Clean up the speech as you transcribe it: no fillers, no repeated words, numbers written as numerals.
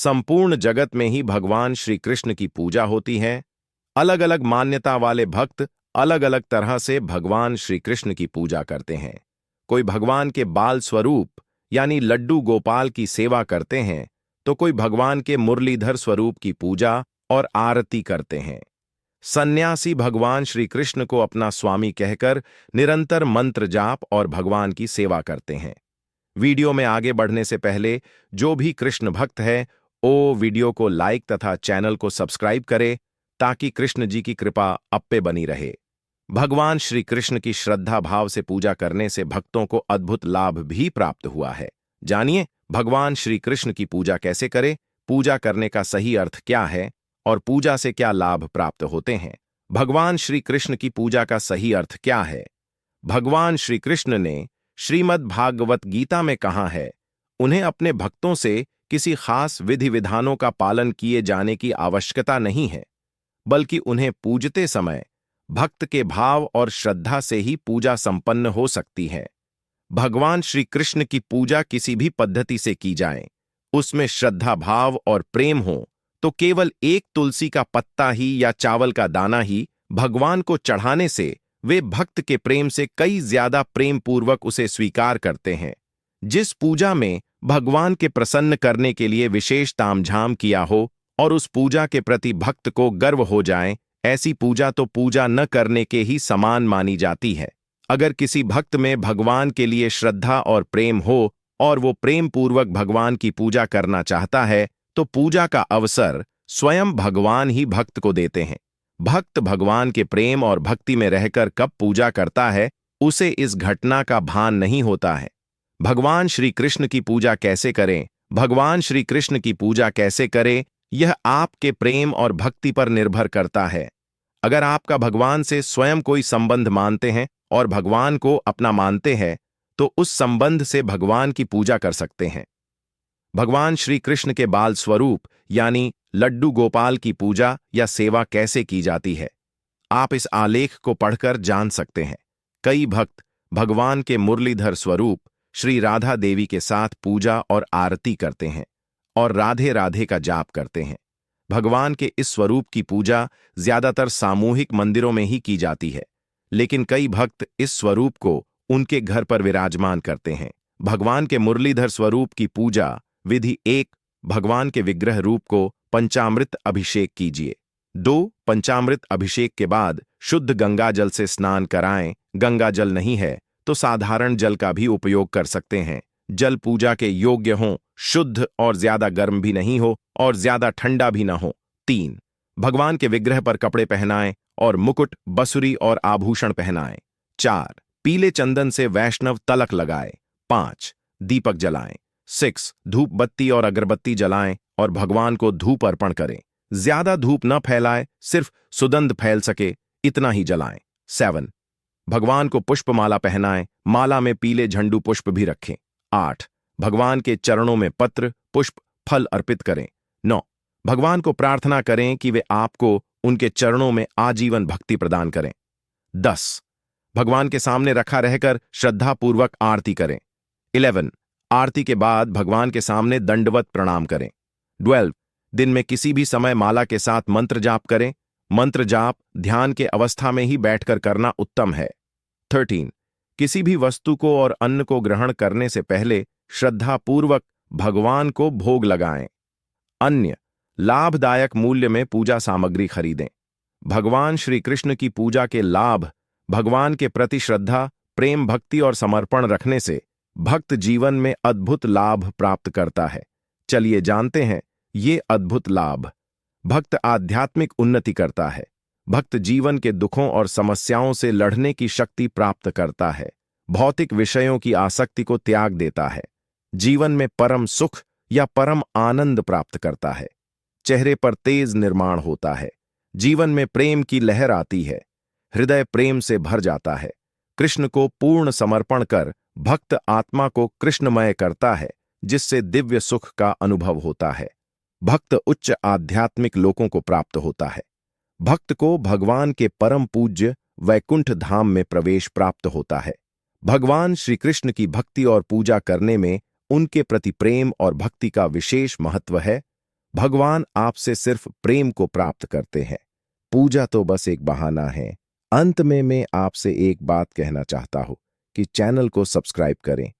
संपूर्ण जगत में ही भगवान श्री कृष्ण की पूजा होती है। अलग अलग मान्यता वाले भक्त अलग अलग तरह से भगवान श्री कृष्ण की पूजा करते हैं। कोई भगवान के बाल स्वरूप यानी लड्डू गोपाल की सेवा करते हैं, तो कोई भगवान के मुरलीधर स्वरूप की पूजा और आरती करते हैं। सन्यासी भगवान श्री कृष्ण को अपना स्वामी कहकर निरंतर मंत्र जाप और भगवान की सेवा करते हैं। वीडियो में आगे बढ़ने से पहले जो भी कृष्ण भक्त है वो वीडियो को लाइक तथा चैनल को सब्सक्राइब करे, ताकि कृष्ण जी की कृपा अब पे बनी रहे। भगवान श्री कृष्ण की श्रद्धा भाव से पूजा करने से भक्तों को अद्भुत लाभ भी प्राप्त हुआ है। जानिए भगवान श्री कृष्ण की पूजा कैसे करें, पूजा करने का सही अर्थ क्या है और पूजा से क्या लाभ प्राप्त होते हैं। भगवान श्री कृष्ण की पूजा का सही अर्थ क्या है? भगवान श्री कृष्ण ने श्रीमद् भागवत गीता में कहा है, उन्हें अपने भक्तों से किसी खास विधि विधानों का पालन किए जाने की आवश्यकता नहीं है, बल्कि उन्हें पूजते समय भक्त के भाव और श्रद्धा से ही पूजा संपन्न हो सकती है। भगवान श्री कृष्ण की पूजा किसी भी पद्धति से की जाए, उसमें श्रद्धा भाव और प्रेम हो, तो केवल एक तुलसी का पत्ता ही या चावल का दाना ही भगवान को चढ़ाने से वे भक्त के प्रेम से कई ज्यादा प्रेम पूर्वक उसे स्वीकार करते हैं। जिस पूजा में भगवान के प्रसन्न करने के लिए विशेष तामझाम किया हो और उस पूजा के प्रति भक्त को गर्व हो जाए, ऐसी पूजा तो पूजा न करने के ही समान मानी जाती है। अगर किसी भक्त में भगवान के लिए श्रद्धा और प्रेम हो और वो प्रेम पूर्वक भगवान की पूजा करना चाहता है, तो पूजा का अवसर स्वयं भगवान ही भक्त को देते हैं। भक्त भगवान के प्रेम और भक्ति में रहकर कब पूजा करता है, उसे इस घटना का भान नहीं होता है। भगवान श्री कृष्ण की पूजा कैसे करें? भगवान श्री कृष्ण की पूजा कैसे करें, यह आपके प्रेम और भक्ति पर निर्भर करता है। अगर आपका भगवान से स्वयं कोई संबंध मानते हैं और भगवान को अपना मानते हैं, तो उस संबंध से भगवान की पूजा कर सकते हैं। भगवान श्री कृष्ण के बाल स्वरूप यानी लड्डू गोपाल की पूजा या सेवा कैसे की जाती है, आप इस आलेख को पढ़कर जान सकते हैं। कई भक्त भगवान के मुरलीधर स्वरूप श्री राधा देवी के साथ पूजा और आरती करते हैं और राधे राधे का जाप करते हैं। भगवान के इस स्वरूप की पूजा ज्यादातर सामूहिक मंदिरों में ही की जाती है, लेकिन कई भक्त इस स्वरूप को उनके घर पर विराजमान करते हैं। भगवान के मुरलीधर स्वरूप की पूजा विधि 1, भगवान के विग्रह रूप को पंचामृत अभिषेक कीजिए। 2, पंचामृत अभिषेक के बाद शुद्ध गंगा जल से स्नान कराएं। गंगा जल नहीं है तो साधारण जल का भी उपयोग कर सकते हैं। जल पूजा के योग्य हो, शुद्ध और ज्यादा गर्म भी नहीं हो और ज्यादा ठंडा भी ना हो। 3, भगवान के विग्रह पर कपड़े पहनाएं और मुकुट, बसुरी और आभूषण पहनाएं। 4, पीले चंदन से वैष्णव तलक लगाएं। 5, दीपक जलाएं। 6, धूप बत्ती और अगरबत्ती जलाएं और भगवान को धूप अर्पण करें। ज्यादा धूप न फैलाएं, सिर्फ सुगंध फैल सके इतना ही जलाएं। 7, भगवान को पुष्पमाला पहनाएं, माला में पीले झंडू पुष्प भी रखें। 8, भगवान के चरणों में पत्र, पुष्प, फल अर्पित करें। 9, भगवान को प्रार्थना करें कि वे आपको उनके चरणों में आजीवन भक्ति प्रदान करें। 10, भगवान के सामने रखा रहकर श्रद्धापूर्वक आरती करें। 11, आरती के बाद भगवान के सामने दंडवत प्रणाम करें। 12, दिन में किसी भी समय माला के साथ मंत्र जाप करें। मंत्र जाप ध्यान के अवस्था में ही बैठकर करना उत्तम है। 13, किसी भी वस्तु को और अन्न को ग्रहण करने से पहले श्रद्धापूर्वक भगवान को भोग लगाएं। अन्य लाभदायक मूल्य में पूजा सामग्री खरीदें। भगवान श्री कृष्ण की पूजा के लाभ: भगवान के प्रति श्रद्धा, प्रेम, भक्ति और समर्पण रखने से भक्त जीवन में अद्भुत लाभ प्राप्त करता है। चलिए जानते हैं ये अद्भुत लाभ। भक्त आध्यात्मिक उन्नति करता है। भक्त जीवन के दुखों और समस्याओं से लड़ने की शक्ति प्राप्त करता है। भौतिक विषयों की आसक्ति को त्याग देता है। जीवन में परम सुख या परम आनंद प्राप्त करता है। चेहरे पर तेज निर्माण होता है। जीवन में प्रेम की लहर आती है। हृदय प्रेम से भर जाता है। कृष्ण को पूर्ण समर्पण कर भक्त आत्मा को कृष्णमय करता है, जिससे दिव्य सुख का अनुभव होता है। भक्त उच्च आध्यात्मिक लोकों को प्राप्त होता है। भक्त को भगवान के परम पूज्य वैकुंठ धाम में प्रवेश प्राप्त होता है। भगवान श्री कृष्ण की भक्ति और पूजा करने में उनके प्रति प्रेम और भक्ति का विशेष महत्व है। भगवान आपसे सिर्फ प्रेम को प्राप्त करते हैं। पूजा तो बस एक बहाना है। अंत में मैं आपसे एक बात कहना चाहता हूं कि चैनल को सब्सक्राइब करें,